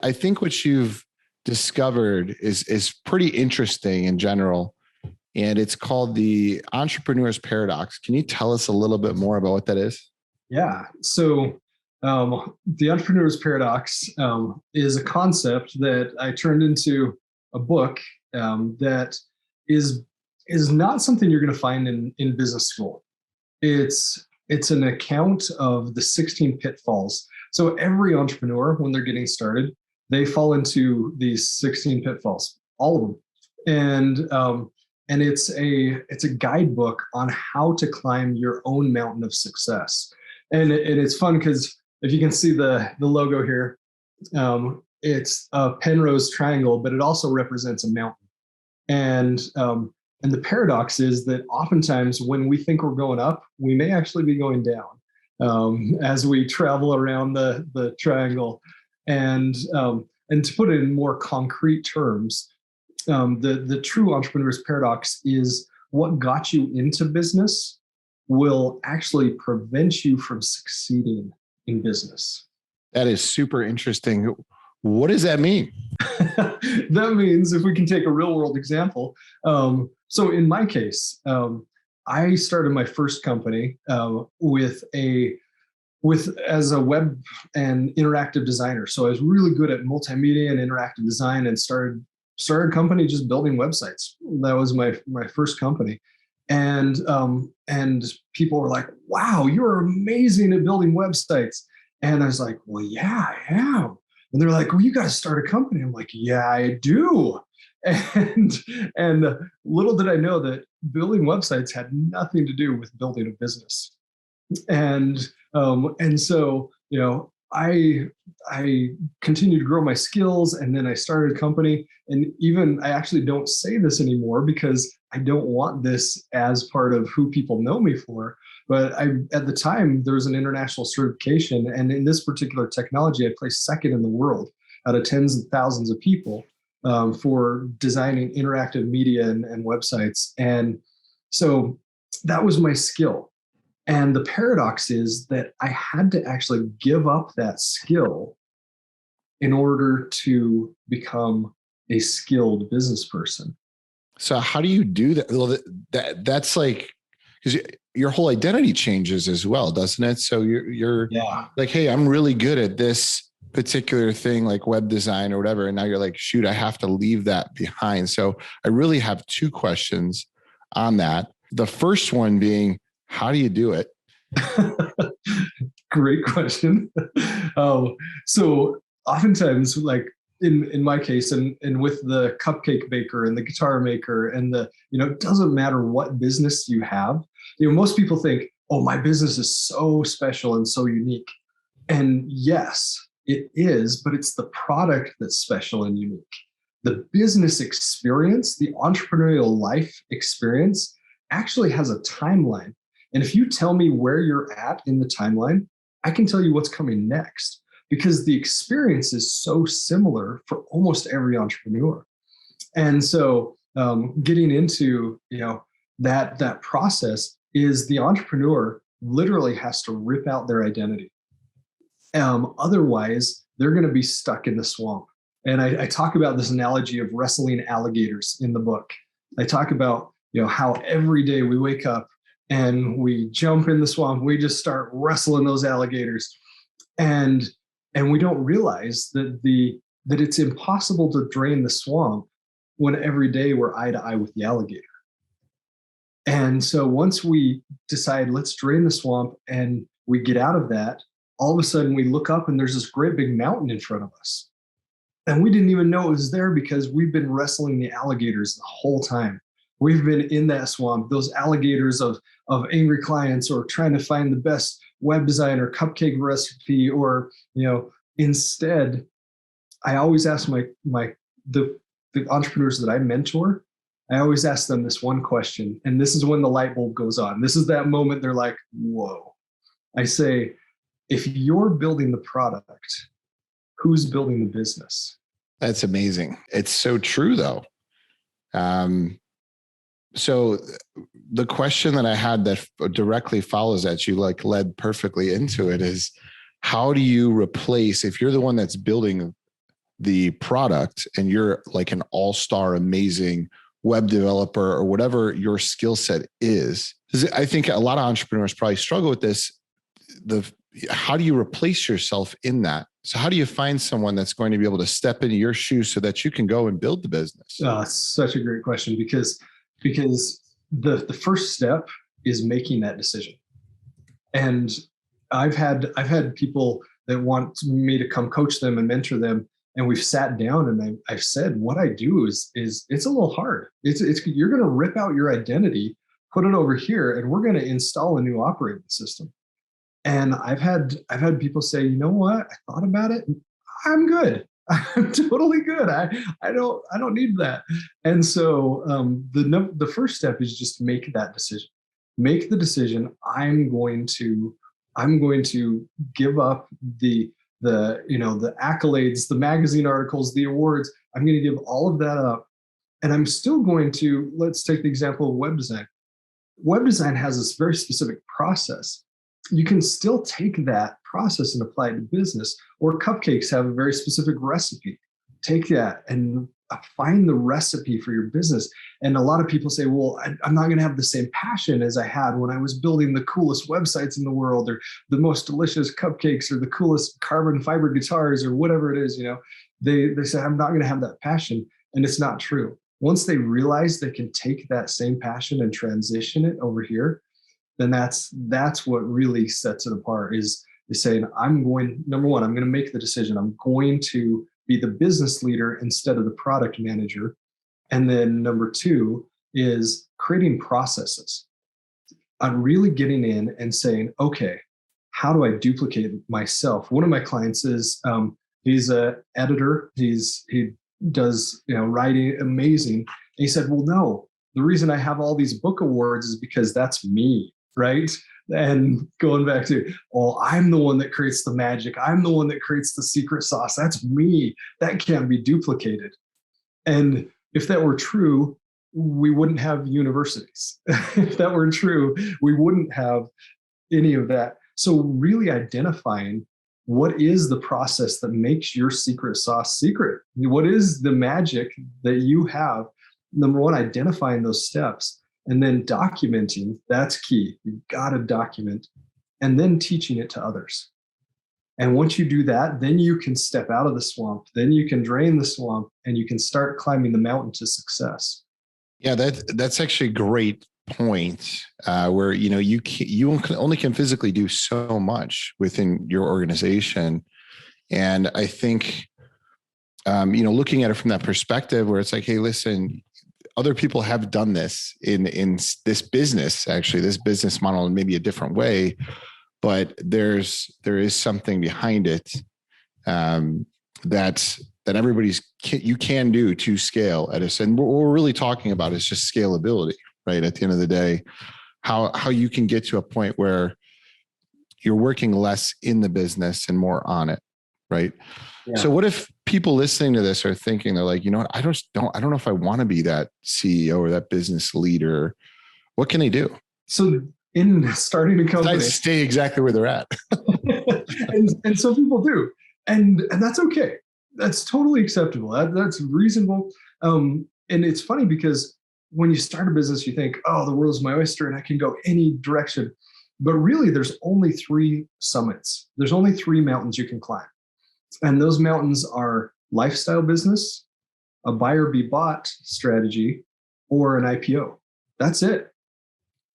I think what you've discovered is pretty interesting in general, and it's called the entrepreneur's paradox. Can you tell us a little bit more about what that is? Yeah. The entrepreneur's paradox is a concept that I turned into a book that is is not something you're going to find in business school. It's an account of the 16 pitfalls. So every entrepreneur, when they're getting started, they fall into these 16 pitfalls, all of them. And it's a guidebook on how to climb your own mountain of success. And it's fun because if you can see the logo here, it's a Penrose triangle, but it also represents a mountain. And and the paradox is that oftentimes when we think we're going up, we may actually be going down as we travel around the triangle. And to put it in more concrete terms, the true entrepreneur's paradox is what got you into business will actually prevent you from succeeding in business. That is super interesting. What does that mean? That means if we can take a real world example. So in my case, I started my first company as a web and interactive designer. So I was really good at multimedia and interactive design and started a company just building websites. That was my first company. And people were like, wow, you're amazing at building websites. And I was like, well, yeah, I am. And they're like, well, you got to start a company. I'm like, yeah, I do. And little did I know that building websites had nothing to do with building a business. And so, I continued to grow my skills, and then I started a company. And even I actually don't say this anymore because I don't want this as part of who people know me for. But at the time, there was an international certification, and in this particular technology, I placed second in the world out of tens of thousands of people for designing interactive media and websites. And so that was my skill. And the paradox is that I had to actually give up that skill in order to become a skilled business person. So how do you do that? Well, that's like, because your whole identity changes as well, doesn't it? So you're Yeah. like, hey, I'm really good at this particular thing, like web design or whatever. And now you're like, shoot, I have to leave that behind. So I really have two questions on that. The first one being, how do you do it? Great question. So oftentimes, like in my case, and with the cupcake baker and the guitar maker and it doesn't matter what business you have. Most people think, oh, my business is so special and so unique. And yes, it is, but it's the product that's special and unique. The business experience, the entrepreneurial life experience actually has a timeline. And if you tell me where you're at in the timeline, I can tell you what's coming next because the experience is so similar for almost every entrepreneur. And so getting into that process is the entrepreneur literally has to rip out their identity. Otherwise, they're going to be stuck in the swamp. And I talk about this analogy of wrestling alligators in the book. I talk about how every day we wake up and we jump in the swamp, we just start wrestling those alligators, and we don't realize that it's impossible to drain the swamp when every day we're eye to eye with the alligator. And so once we decide let's drain the swamp and we get out of that, all of a sudden we look up and there's this great big mountain in front of us, and we didn't even know it was there because we've been wrestling the alligators the whole time. We've been in that swamp, those alligators of angry clients, or trying to find the best web design or cupcake recipe, or instead, I always ask the entrepreneurs that I mentor, I always ask them this one question, and this is when the light bulb goes on. This is that moment they're like, whoa. I say, if you're building the product, who's building the business? That's amazing. It's so true, though. So the question that I had that directly follows that, you like led perfectly into it, is how do you replace, if you're the one that's building the product and you're like an all-star amazing web developer or whatever your skill set is. I think a lot of entrepreneurs probably struggle with this. How do you replace yourself in that? So how do you find someone that's going to be able to step into your shoes so that you can go and build the business? Such a great question, because the first step is making that decision. And I've had people that want me to come coach them and mentor them, and we've sat down and I've said, what I do is it's a little hard. It's you're going to rip out your identity, put it over here, and we're going to install a new operating system. And I've had people say, you know what? I thought about it. I'm good. I'm totally good. I don't need that. And so the first step is just make that decision. Make the decision. I'm going to give up the accolades, the magazine articles, the awards. I'm going to give all of that up. And I'm still going to, let's take the example of web design. Web design has this very specific process. You can still take that process and apply it to business. Or cupcakes have a very specific recipe. Take that and find the recipe for your business. And a lot of people say, well, I'm not going to have the same passion as I had when I was building the coolest websites in the world, or the most delicious cupcakes, or the coolest carbon fiber guitars, or whatever it is. They say, I'm not going to have that passion. And it's not true. Once they realize they can take that same passion and transition it over here, then that's what really sets it apart, is saying, number one, I'm going to make the decision. I'm going to be the business leader instead of the product manager. And then number two is creating processes. I'm really getting in and saying, okay, how do I duplicate myself? One of my clients is, he's an editor. He does, writing amazing. And he said, well, no, the reason I have all these book awards is because that's me. Right. And going back to, I'm the one that creates the magic. I'm the one that creates the secret sauce. That's me. That can't be duplicated. And if that were true, we wouldn't have universities. If that were true, we wouldn't have any of that. So really identifying what is the process that makes your secret sauce secret? What is the magic that you have? Number one, identifying those steps. And then documenting, that's key. You've got to document, and then teaching it to others. And once you do that, then you can step out of the swamp, then you can drain the swamp, and you can start climbing the mountain to success. Yeah, that's actually a great point, where you only can physically do so much within your organization. And I think looking at it from that perspective, where it's like, hey, listen, other people have done this in this business, actually, this business model in maybe a different way, but there is something behind it that you can do to scale at us. And what we're really talking about is just scalability, right? At the end of the day, how you can get to a point where you're working less in the business and more on it, right? Yeah. So what if people listening to this are thinking, they're like, what? I don't know if I want to be that CEO or that business leader. What can they do? So in starting a company, besides stay exactly where they're at. and some people do. And that's okay. That's totally acceptable. That's reasonable. And it's funny because when you start a business, you think, the world's my oyster and I can go any direction. But really, there's only 3 summits. There's only 3 mountains you can climb. And those mountains are lifestyle business, a buyer be bought strategy, or an IPO. That's it.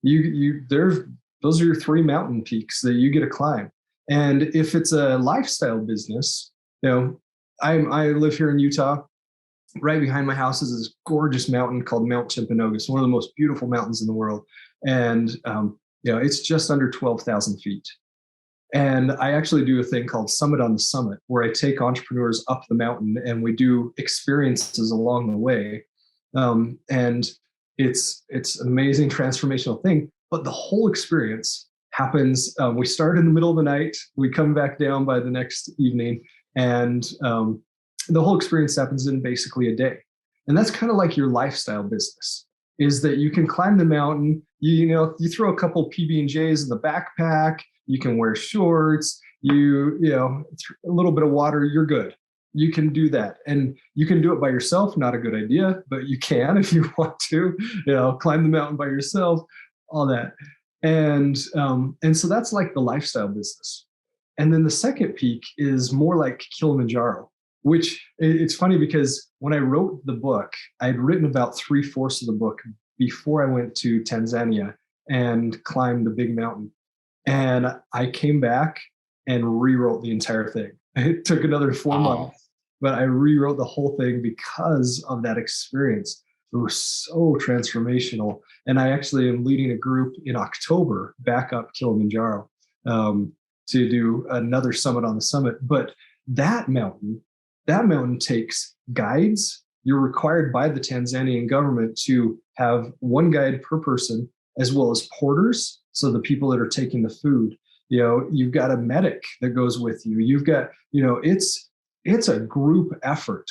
Those are your 3 mountain peaks that you get to climb. And if it's a lifestyle business, I live here in Utah. Right behind my house is this gorgeous mountain called Mount Timpanogos, one of the most beautiful mountains in the world. And it's just under 12,000 feet. And I actually do a thing called Summit on the Summit, where I take entrepreneurs up the mountain and we do experiences along the way. And it's an amazing transformational thing, but the whole experience happens. We start in the middle of the night, we come back down by the next evening, and the whole experience happens in basically a day. And that's kind of like your lifestyle business, is that you can climb the mountain, you throw a couple PB&Js in the backpack, you can wear shorts, a little bit of water, you're good. you can do that, and you can do it by yourself. Not a good idea, but you can if you want to. Climb the mountain by yourself, all that, and so that's like the lifestyle business. And then the second peak is more like Kilimanjaro, which it's funny because when I wrote the book, I had written about 3/4 of the book before I went to Tanzania and climbed the big mountain. And I came back and rewrote the entire thing. It took another 4 months, but I rewrote the whole thing because of that experience. It was so transformational. And I actually am leading a group in October back up Kilimanjaro to do another summit on the summit. But that mountain takes guides. You're required by the Tanzanian government to have one guide per person, as well as porters. So the people that are taking the food, you've got a medic that goes with you. You've got, it's a group effort.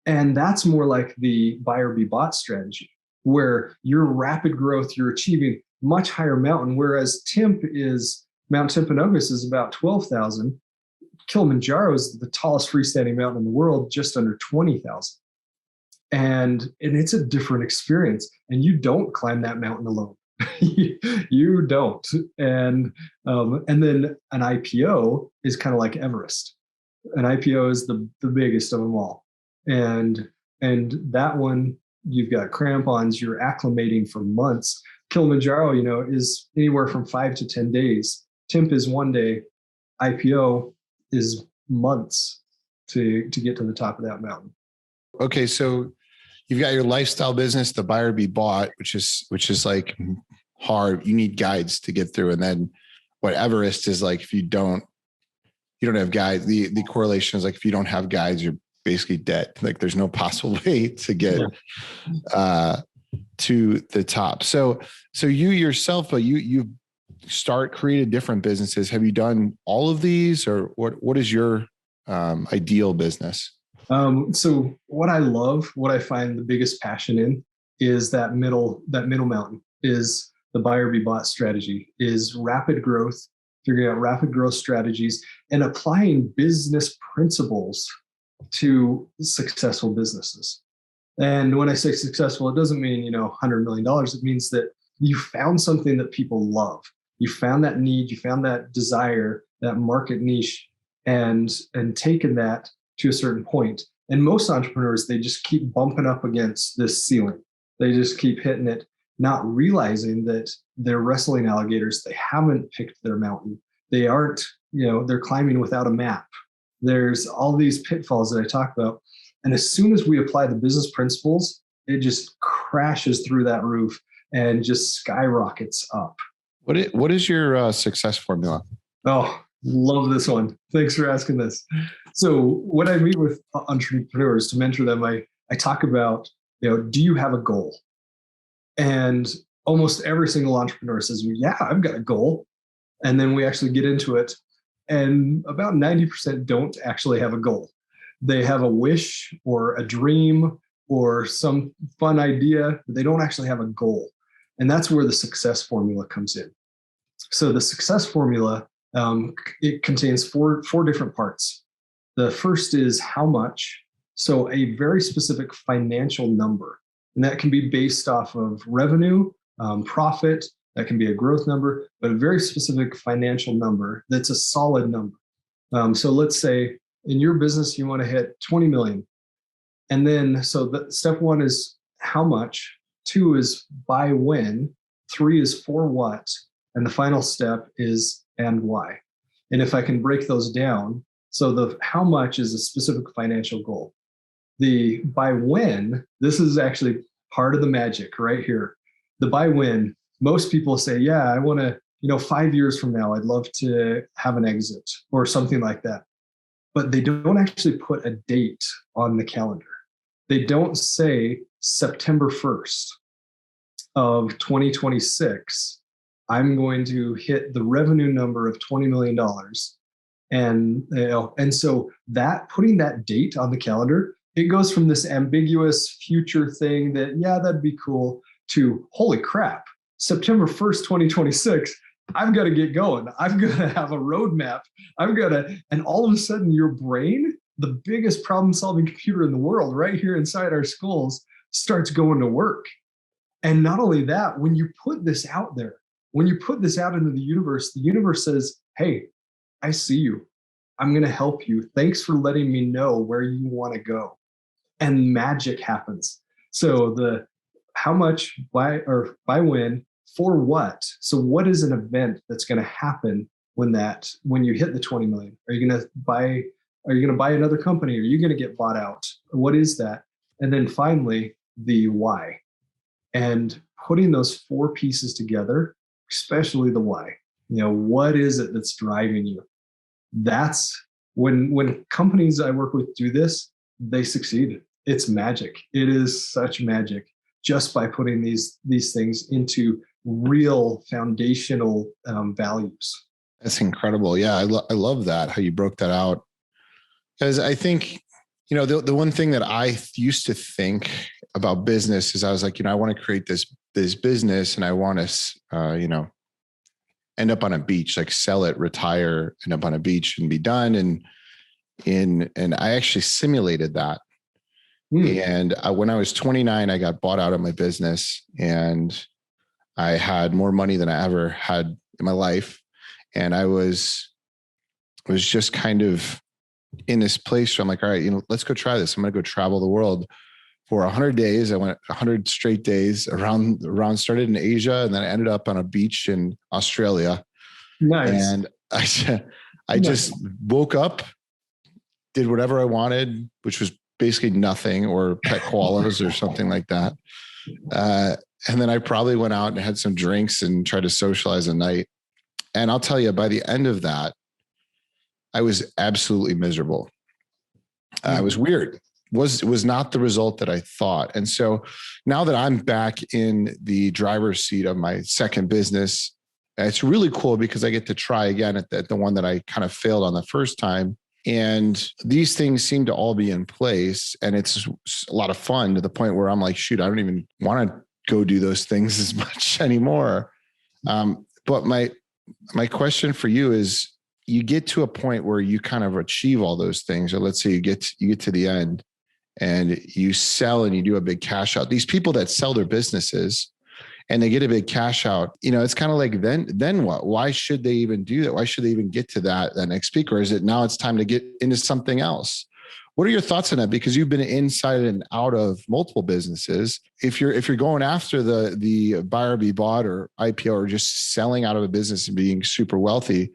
And that's more like the buy or be bought strategy, where your rapid growth, you're achieving much higher mountain, whereas Mount Timpanogos is about 12,000. Kilimanjaro is the tallest freestanding mountain in the world, just under 20,000. And it's a different experience. And you don't climb that mountain alone. You don't. And then an IPO is kind of like Everest. An IPO is the biggest of them all. And that one, you've got crampons, you're acclimating for months. Kilimanjaro, is anywhere from 5 to 10 days. Timp is 1 day. IPO is months to get to the top of that mountain. Okay, so you've got your lifestyle business, the buy or be bought, which is like hard. You need guides to get through. And then what Everest is like, if you don't have guides, the correlation is like, if you don't have guides, you're basically dead. Like there's no possible way to get to the top. So you yourself, but you created different businesses. Have you done all of these, or what is your ideal business? So what I love, what I find the biggest passion in, is that middle mountain, is the buy or be bought strategy, is rapid growth, figuring out rapid growth strategies and applying business principles to successful businesses. And when I say successful, it doesn't mean, $100 million. It means that you found something that people love. You found that need, you found that desire, that market niche, and taken that to a certain point. And most entrepreneurs, they just keep bumping up against this ceiling. They just keep hitting it, not realizing that they're wrestling alligators. They haven't picked their mountain. They aren't, they're climbing without a map. There's all these pitfalls that I talk about. And as soon as we apply the business principles, it just crashes through that roof and just skyrockets up. What is your success formula? Oh, love this one. Thanks for asking this. So when I meet with entrepreneurs to mentor them, I talk about, do you have a goal? And almost every single entrepreneur says, yeah, I've got a goal. And then we actually get into it. And about 90% don't actually have a goal. They have a wish or a dream or some fun idea, but they don't actually have a goal. And that's where the success formula comes in. So the success formula, it contains four different parts. The first is how much. So a very specific financial number. And that can be based off of revenue, profit. That can be a growth number, but a very specific financial number that's a solid number. So let's say in your business, you want to hit 20 million. And then, so step one is how much, 2 is by when, 3 is for what, and the final step is and why. And if I can break those down, so the how much is a specific financial goal. The by when, this is actually part of the magic right here. The by when, most people say, yeah, I want to, 5 years from now, I'd love to have an exit or something like that. But they don't actually put a date on the calendar. They don't say September 1st of 2026, I'm going to hit the revenue number of $20 million. And so that putting that date on the calendar, it goes from this ambiguous future thing that, yeah, that'd be cool, to holy crap, September 1st, 2026, I've got to get going. I've got to have a roadmap. And all of a sudden your brain the biggest problem solving computer in the world right here inside our skulls starts going to work. And not only that, when you put this out there, when you put this out into the universe says, hey, I see you. I'm going to help you. Thanks for letting me know where you want to go. And magic happens. So the how much, why, or by when, for what? So what is an event that's going to happen when you hit the 20 million? Are you going to buy another company? Are you going to get bought out? What is that? And then finally, the why. And putting those four pieces together, especially the why. What is it that's driving you? That's when companies I work with do this, they succeed. It's magic. It is such magic just by putting these things into real foundational values. That's incredible. Yeah, I love that, how you broke that out. Because I think, the one thing that I used to think about business is I was like, I want to create this business and I want to, end up on a beach, like sell it, retire, end up on a beach and be done. And I actually simulated that. And when I was 29, I got bought out of my business and I had more money than I ever had in my life. And I was just kind of in this place where I'm like, all right, let's go try this. I'm going to go travel the world for 100 days. I went 100 straight days around, started in Asia, and then I ended up on a beach in Australia. Nice. And I just woke up, did whatever I wanted, which was basically nothing, or pet koalas or something like that. And then I probably went out and had some drinks and tried to socialize a night. And I'll tell you, by the end of that, I was absolutely miserable. It was weird. Was not the result that I thought. And so now that I'm back in the driver's seat of my second business, it's really cool because I get to try again at the one that I kind of failed on the first time. And these things seem to all be in place. And it's a lot of fun to the point where I'm like, shoot, I don't even want to go do those things as much anymore. But my question for you is, you get to a point where you kind of achieve all those things, or let's say you get to the end and you sell and you do a big cash out. These people that sell their businesses and they get a big cash out, it's kind of like, then what? Why should they even do that? Why should they even get to that next peak? Or is it now it's time to get into something else? What are your thoughts on that? Because you've been inside and out of multiple businesses. If you're going after the buy or be bought or IPO, or just selling out of a business and being super wealthy,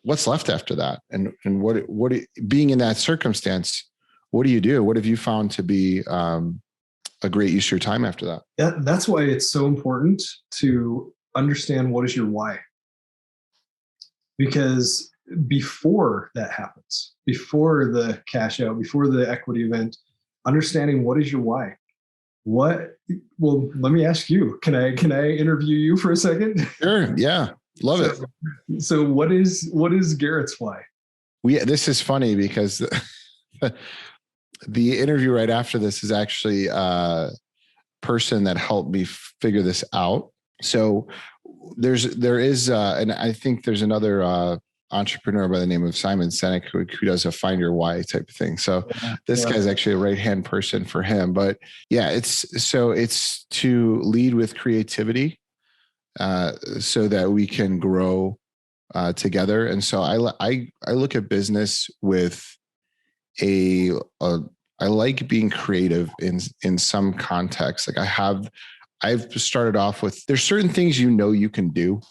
what's left after that? And what being in that circumstance, what do you do? What have you found to be a great use of your time after that? Yeah, that's why it's so important to understand what is your why. Because before that happens, before the cash out, before the equity event, understanding what is your why. Well, let me ask you, can I interview you for a second? Sure. Yeah. Love it. So what is Garrett's why? This is funny because the interview right after this is actually a person that helped me figure this out. So there is, and I think there's another entrepreneur by the name of Simon Sinek who does a find your why type of thing. So this guy's actually a right-hand person for him. But yeah, it's to lead with creativity so that we can grow together. And so I look at business with I like being creative in some context. Like I've started off with, there's certain things you can do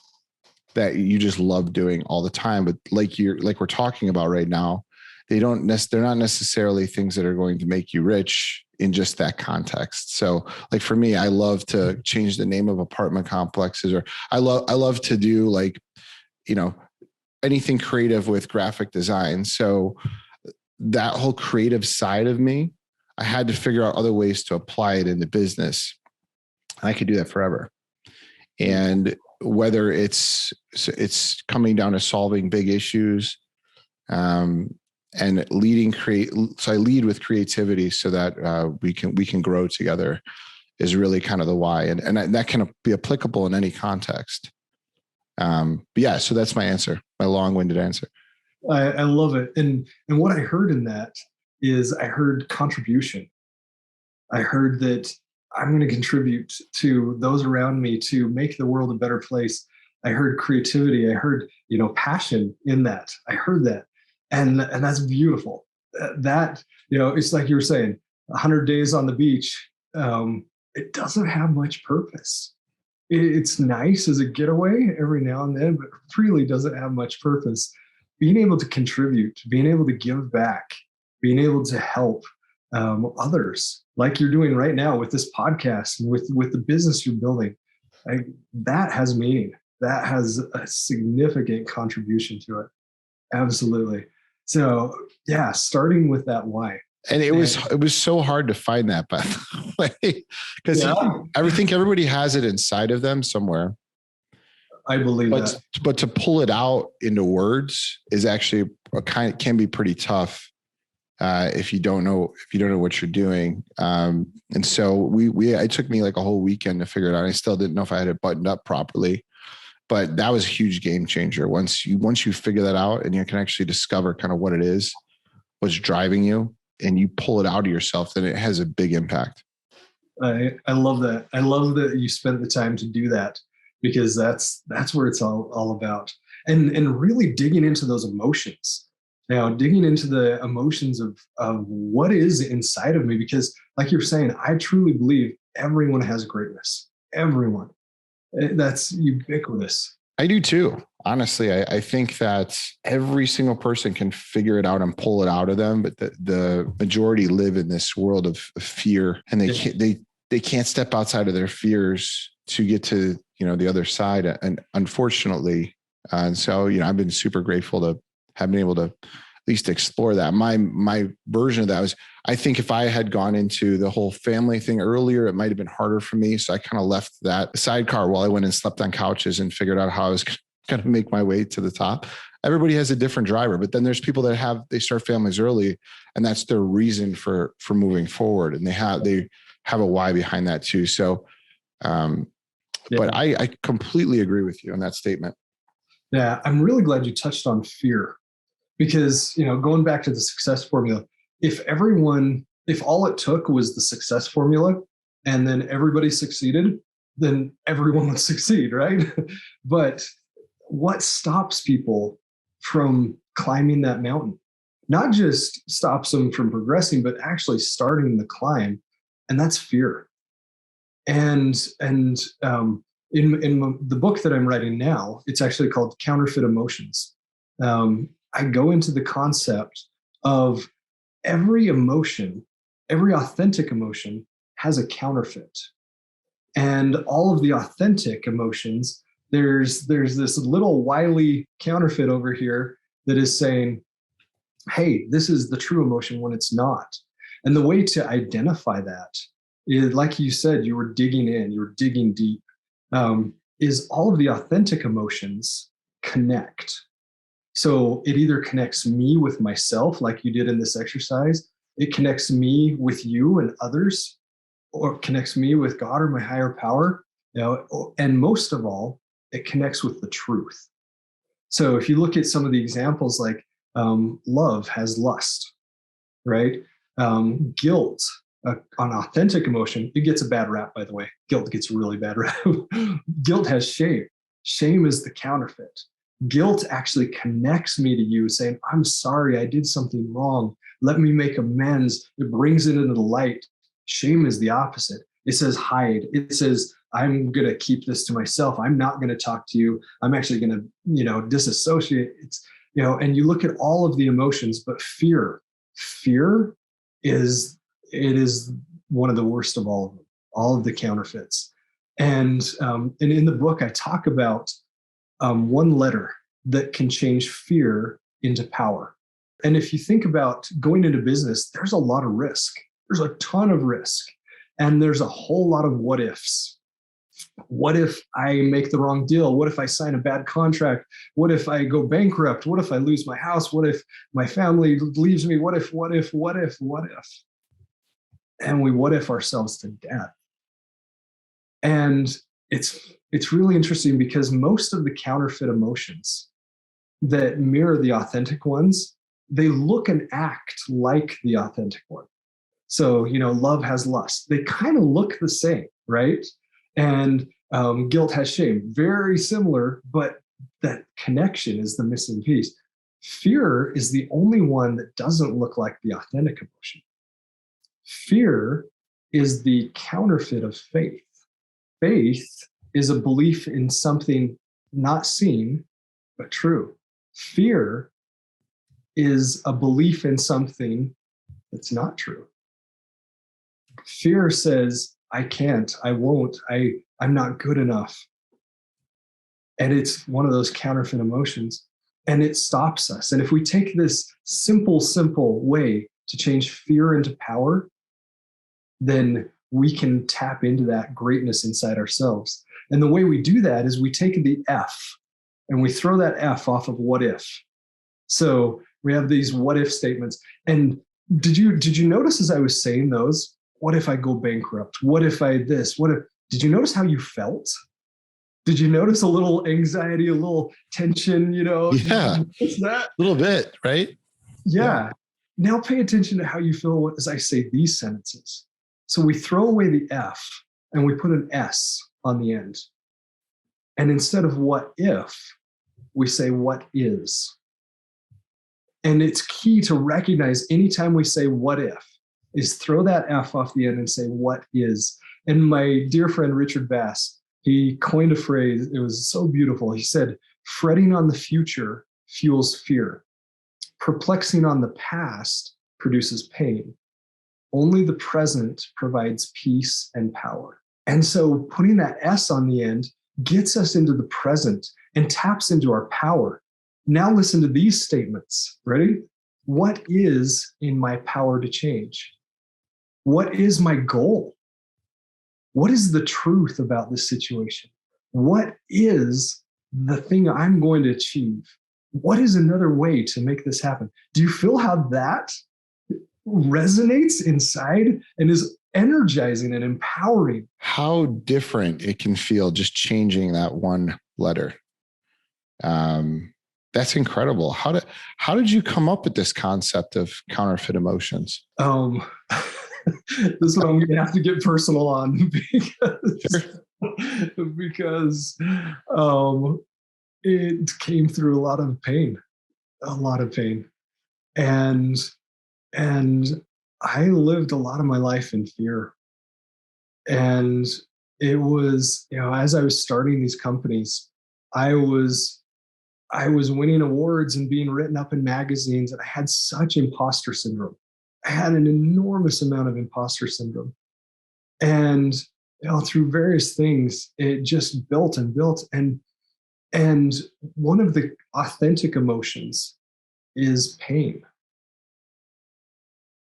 that you just love doing all the time, but like we're talking about right now, they're not necessarily things that are going to make you rich in just that context. So like for me, I love to change the name of apartment complexes, or I love to do anything creative with graphic design. So that whole creative side of me, I had to figure out other ways to apply it into business. I could do that forever. And whether it's coming down to solving big issues, and leading so I lead with creativity so that we can grow together is really kind of the why. And that can be applicable in any context. But yeah, so that's my answer, my long-winded answer. I love it. And what I heard in that is I heard contribution. I heard that I'm going to contribute to those around me to make the world a better place. I heard creativity. I heard, passion in that. I heard that. And that's beautiful. That, it's like you were saying, 100 days on the beach. It doesn't have much purpose. It's nice as a getaway every now and then, but really doesn't have much purpose. Being able to contribute, being able to give back, being able to help others, like you're doing right now with this podcast and with the business you're building, that has meaning. That has a significant contribution to it. Absolutely. So yeah, starting with that why. And it was so hard to find that, by the way, because Yeah, I think everybody has it inside of them somewhere. I believe that. But to pull it out into words is actually can be pretty tough if you don't know what you're doing. And so it took me like a whole weekend to figure it out. I still didn't know if I had it buttoned up properly, but that was a huge game changer. Once you figure that out and you can actually discover kind of what it is, what's driving you, and you pull it out of yourself, then it has a big impact. I love that. I love that you spent the time to do that, because that's where it's all about. And really digging into those emotions. Now, digging into the emotions of what is inside of me, because like you're saying, I truly believe everyone has greatness. Everyone. That's ubiquitous. I do too. Honestly, I think that every single person can figure it out and pull it out of them, but the majority live in this world of fear, and they can't step outside of their fears to get to the other side. And unfortunately, and so I've been super grateful to have been able to at least explore that. My version of that was, I think if I had gone into the whole family thing earlier, it might have been harder for me. So I kind of left that sidecar while I went and slept on couches and figured out how I was going to make my way to the top. Everybody has a different driver, but then there's people that they start families early, and that's their reason for moving forward. And they have a why behind that too. So, but I completely agree with you on that statement. Yeah. I'm really glad you touched on fear, because, going back to the success formula, if all it took was the success formula and then everybody succeeded, then everyone would succeed, right? But what stops people from climbing that mountain? Not just stops them from progressing, but actually starting the climb, and that's fear. And in the book that I'm writing now, it's actually called Counterfeit Emotions. I go into the concept of every emotion, every authentic emotion has a counterfeit. And all of the authentic emotions, there's this little wily counterfeit over here that is saying, hey, this is the true emotion when it's not. And the way to identify that is, like you said, you were digging in, you were digging deep, is all of the authentic emotions connect. So it either connects me with myself, like you did in this exercise, it connects me with you and others, or connects me with God or my higher power, and most of all, it connects with the truth. So if you look at some of the examples, like love has lust, right? Guilt, an authentic emotion, it gets a bad rap, by the way. Guilt gets a really bad rap. Guilt has shame. Shame is the counterfeit. Guilt actually connects me to you, saying, I'm sorry, I did something wrong. Let me make amends. It brings it into the light. Shame is the opposite. It says hide. It says, I'm going to keep this to myself. I'm not going to talk to you. I'm actually going to, disassociate. And you look at all of the emotions, but fear is one of the worst of all of them, all of the counterfeits. And in the book, I talk about one letter that can change fear into power. And if you think about going into business, there's a lot of risk. There's a ton of risk. And there's a whole lot of what ifs. What if I make the wrong deal? What if I sign a bad contract? What if I go bankrupt? What if I lose my house? What if my family leaves me? What if? And we what if ourselves to death. And it's really interesting, because most of the counterfeit emotions, that mirror the authentic ones, they look and act like the authentic one. So, love has lust. They kind of look the same, right? And guilt has shame. Very similar, but that connection is the missing piece. Fear is the only one that doesn't look like the authentic emotion. Fear is the counterfeit of faith. Faith is a belief in something not seen, but true. Fear is a belief in something that's not true. Fear says, I can't, I won't, I'm not good enough. And it's one of those counterfeit emotions, and it stops us. And if we take this simple way to change fear into power, then we can tap into that greatness inside ourselves. And the way we do that is we take the F and we throw that F off of what if. So we have these what if statements. And did you notice as I was saying those, what if I go bankrupt? What if I this? Did you notice how you felt? Did you notice a little anxiety, a little tension, Yeah. That? A little bit, right? Yeah. Now pay attention to how you feel as I say these sentences. So we throw away the F and we put an S on the end. And instead of what if, we say what is. And it's key to recognize anytime we say what if, is throw that F off the end and say what is. And my dear friend Richard Bass, he coined a phrase, it was so beautiful. He said, fretting on the future fuels fear. Perplexing on the past produces pain. Only the present provides peace and power. And so putting that S on the end gets us into the present and taps into our power. Now listen to these statements. Ready? What is in my power to change? What is my goal? What is the truth about this situation? What is the thing I'm going to achieve? What is another way to make this happen? Do you feel how that resonates inside and is energizing and empowering? How different it can feel just changing that one letter. That's incredible. How did you come up with this concept of counterfeit emotions? This one I'm going to have to get personal on because it came through a lot of pain, and I lived a lot of my life in fear. And it was, as I was starting these companies, I was winning awards and being written up in magazines, and I had such imposter syndrome. I had an enormous amount of imposter syndrome. And through various things, it just built and built. And one of the authentic emotions is pain.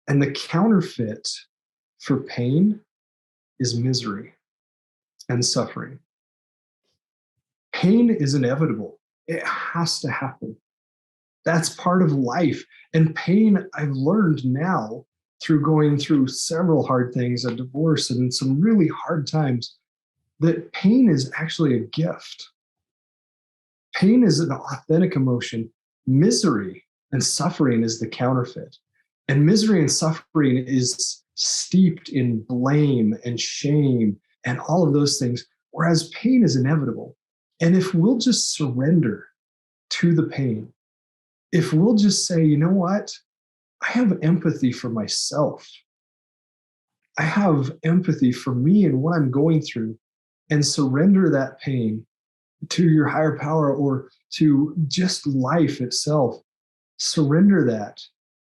And the counterfeit for pain is misery and suffering. Pain is inevitable. It has to happen. That's part of life. And pain, I've learned now through going through several hard things, a divorce and some really hard times, that pain is actually a gift. Pain is an authentic emotion. Misery and suffering is the counterfeit. And misery and suffering is steeped in blame and shame and all of those things, whereas pain is inevitable. And if we'll just surrender to the pain, if we'll just say, you know what? I have empathy for myself. I have empathy for me and what I'm going through, and surrender that pain to your higher power or to just life itself. Surrender that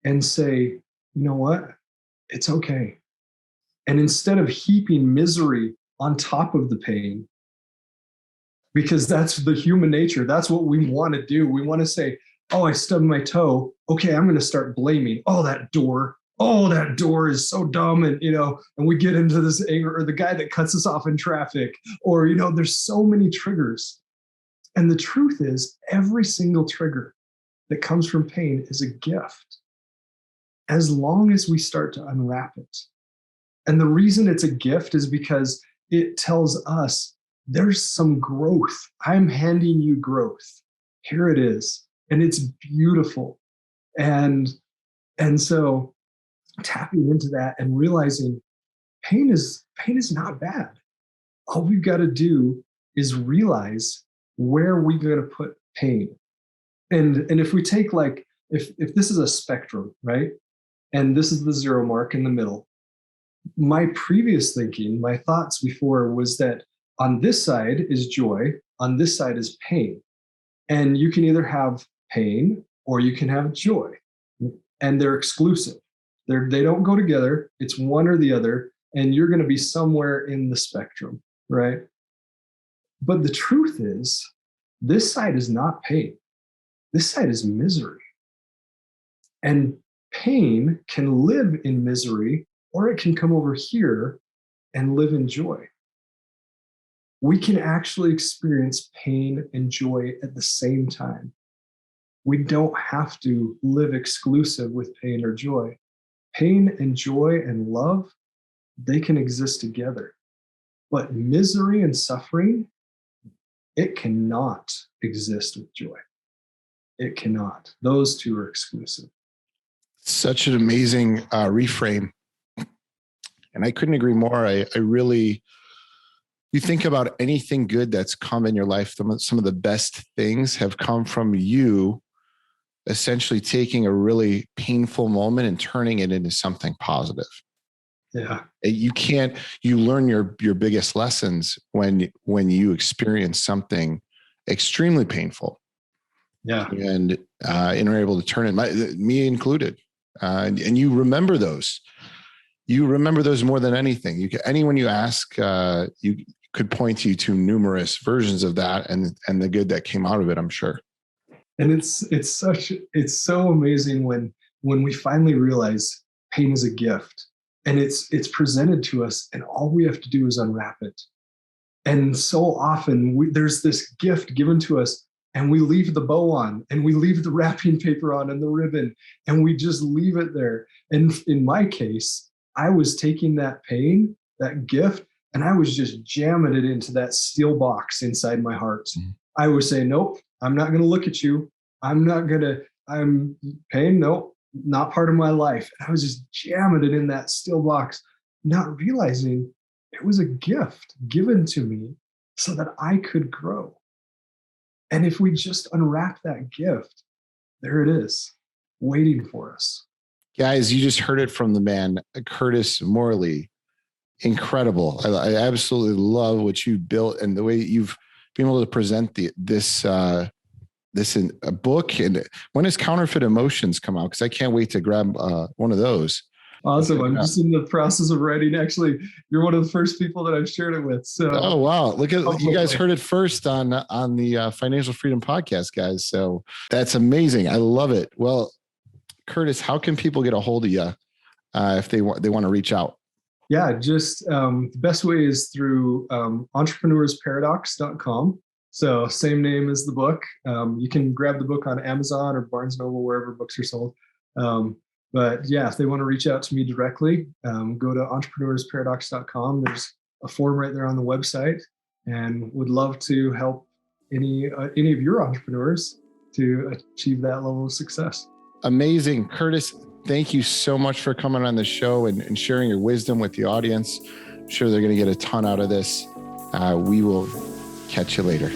and say, you know what? It's okay. And instead of heaping misery on top of the pain, because that's the human nature, that's what we want to do. We want to say, oh, I stubbed my toe. Okay, I'm going to start blaming. Oh, that door is so dumb. And, and we get into this anger, or the guy that cuts us off in traffic, or, there's so many triggers. And the truth is, every single trigger that comes from pain is a gift, as long as we start to unwrap it. And the reason it's a gift is because it tells us there's some growth. I'm handing you growth. Here it is. and it's beautiful. And so tapping into that and realizing pain is not bad. All we've got to do is realize where we're going to put pain. And if we take, like, if this is a spectrum, right? And this is the 0 mark in the middle. My previous thinking, my thoughts before, was that on this side is joy, on this side is pain. And you can either have pain or you can have joy. And they're exclusive. They don't go together. It's one or the other. And you're going to be somewhere in the spectrum, right? But the truth is, this side is not pain. This side is misery. And pain can live in misery, or it can come over here and live in joy. We can actually experience pain and joy at the same time. We don't have to live exclusive with pain or joy. Pain and joy and love, they can exist together. But misery and suffering, it cannot exist with joy. It cannot. Those two are exclusive. Such an amazing reframe. And I couldn't agree more. I really, you think about anything good that's come in your life, some of the best things have come from you essentially taking a really painful moment and turning it into something positive. Yeah. You learn your biggest lessons when you experience something extremely painful. Yeah. And are able to turn it, me included. And you remember those. You remember those more than anything. Anyone you ask, you could point you to numerous versions of that and the good that came out of it, I'm sure. And it's so amazing when we finally realize pain is a gift, and it's presented to us, and all we have to do is unwrap it. And so often there's this gift given to us, and we leave the bow on, and we leave the wrapping paper on and the ribbon, and we just leave it there. And in my case, I was taking that pain, that gift, and I was just jamming it into that steel box inside my heart. Mm-hmm. I was saying, nope, I'm not going to look at you. I'm pain. Nope, not part of my life. And I was just jamming it in that steel box, not realizing it was a gift given to me so that I could grow. And if we just unwrap that gift, there it is, waiting for us. Guys, you just heard it from the man, Curtis Morley. Incredible. I absolutely love what you built and the way you've been able to present this in a book. And when does Counterfeit Emotions come out? Because I can't wait to grab one of those. Awesome. I'm just in the process of writing. Actually, you're one of the first people that I've shared it with. So, oh wow! Look at you guys heard it first on the Financial Freedom Podcast, guys. So that's amazing. I love it. Well, Curtis, how can people get a hold of you if they want to reach out? Yeah, just the best way is through entrepreneursparadox.com. So same name as the book. You can grab the book on Amazon or Barnes & Noble, wherever books are sold. But yeah, if they want to reach out to me directly, go to entrepreneursparadox.com. There's a form right there on the website, and would love to help any of your entrepreneurs to achieve that level of success. Amazing. Curtis, thank you so much for coming on the show and sharing your wisdom with the audience. I'm sure they're going to get a ton out of this. We will catch you later.